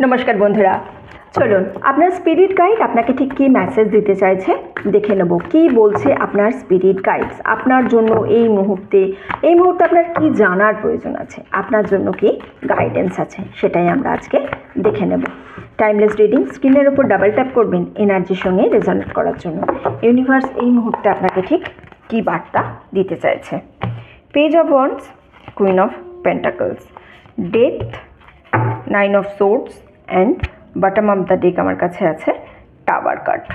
নমস্কার বন্ধুরা, চলুন আপনার স্পিরিট গাইড আপনাকে ঠিক কী মেসেজ দিতে চাইছে দেখে নেব। কি বলছে আপনার স্পিরিট গাইডস আপনার জন্য এই মুহূর্তে আপনার কি জানার প্রয়োজন আছে, আপনার জন্য কি গাইডেন্স আছে, সেটাই আমরা আজকে দেখে নেব। টাইমলেস রিডিং, স্ক্রিনের উপর ডাবল ট্যাপ করবেন এনার্জির সঙ্গে রেজনেট করার জন্য। ইউনিভার্স এই মুহূর্তে আপনাকে ঠিক কী বার্তা দিতে চাইছে। Page of wands, queen of pentacles, death, 9 of swords and bottom of the deck আমার কাছে আছে টাওয়ার কার্ড।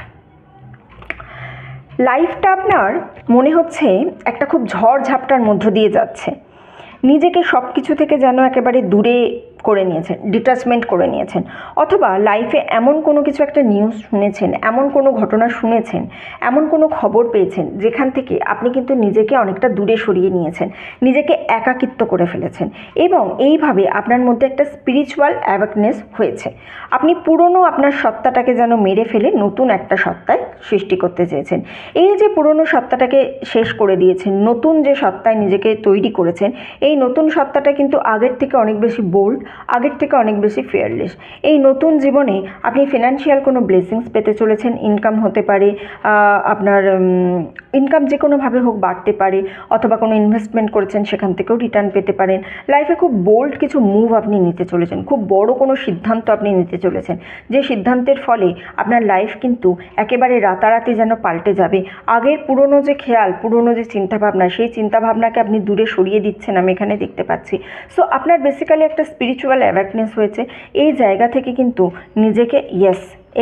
লাইফটা আপনার মনে হচ্ছে একটা খুব ঝড় ঝাপটার মধ্য দিয়ে যাচ্ছে। নিজেকে সব কিছু থেকে যেন একেবারে দূরে করে নিয়েছেন, ডিটাচমেন্ট করে নিয়েছেন, অথবা লাইফে এমন কোনো কিছু একটা নিউজ শুনেছেন, এমন কোনো ঘটনা শুনেছেন, এমন কোনো খবর পেয়েছেন যেখান থেকে আপনি কিন্তু নিজেকে অনেকটা দূরে সরিয়ে নিয়েছেন, নিজেকে একাকিত্ব করে ফেলেছেন এবং এইভাবে আপনার মধ্যে একটা স্পিরিচুয়াল অ্যাওয়ারনেস হয়েছে। আপনি পুরনো আপনার সত্তাটাকে যেন মেরে ফেলে নতুন একটা সত্তায় সৃষ্টি করতে চেয়েছেন। এই যে পুরনো সত্তাটাকে শেষ করে দিয়েছেন, নতুন যে সত্তায় নিজেকে তৈরি করেছেন, এই নতুন সত্তাটা কিন্তু আগের থেকে অনেক বেশি বোল্ড, আগের থেকে অনেক বেশি ফিয়ারলেস। এই নতুন জীবনে আপনি ফিনান্সিয়াল কোনো ব্লেসিংস পেতে চলেছেন, ইনকাম হতে পারে, আপনার ইনকাম যে কোনোভাবে হোক বাড়তে পারে, অথবা কোনো ইনভেস্টমেন্ট করেছেন সেখান থেকেও রিটার্ন পেতে পারেন। লাইফে খুব বোল্ড কিছু মুভ আপনি নিতে চলেছেন, খুব বড় কোনো সিদ্ধান্ত আপনি নিতে চলেছেন, যে সিদ্ধান্তের ফলে আপনার লাইফ কিন্তু একেবারে রাতারাতি যেন পাল্টে যাবে। আগের পুরনো যে খেয়াল, পুরনো যে চিন্তাভাবনা, সেই চিন্তাভাবনাকে আপনি দূরে সরিয়ে দিচ্ছেন, আমি এখানে দেখতে পাচ্ছি। সো আপনার বেসিক্যালি একটা স্পিরিচুয়াল অ্যাওয়ারনেস হয়েছে। এই জায়গা থেকে কিন্তু নিজেকে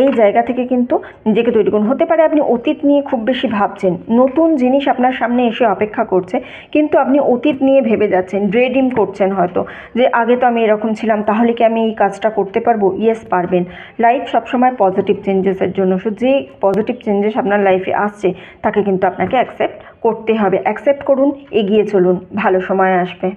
এই জায়গা থেকে কিন্তু নিজেকে তৈরি করুন। হতে পারে আপনি অতীত নিয়ে খুব বেশি ভাবছেন, নতুন জিনিস আপনার সামনে এসে অপেক্ষা করছে, কিন্তু আপনি অতীত নিয়ে ভেবে যাচ্ছেন, ড্রেডিম করছেন হয়তো, যে আগে তো আমি এরকম ছিলাম, তাহলে কি আমি এই কাজটা করতে পারবো? ইয়েস, পারবেন। লাইফ সবসময় পজিটিভ চেঞ্জেসের জন্য, সো যে পজিটিভ চেঞ্জেস আপনার লাইফে আসছে তাকে কিন্তু আপনাকে অ্যাকসেপ্ট করতে হবে। অ্যাকসেপ্ট করুন, এগিয়ে চলুন, ভালো সময় আসবে।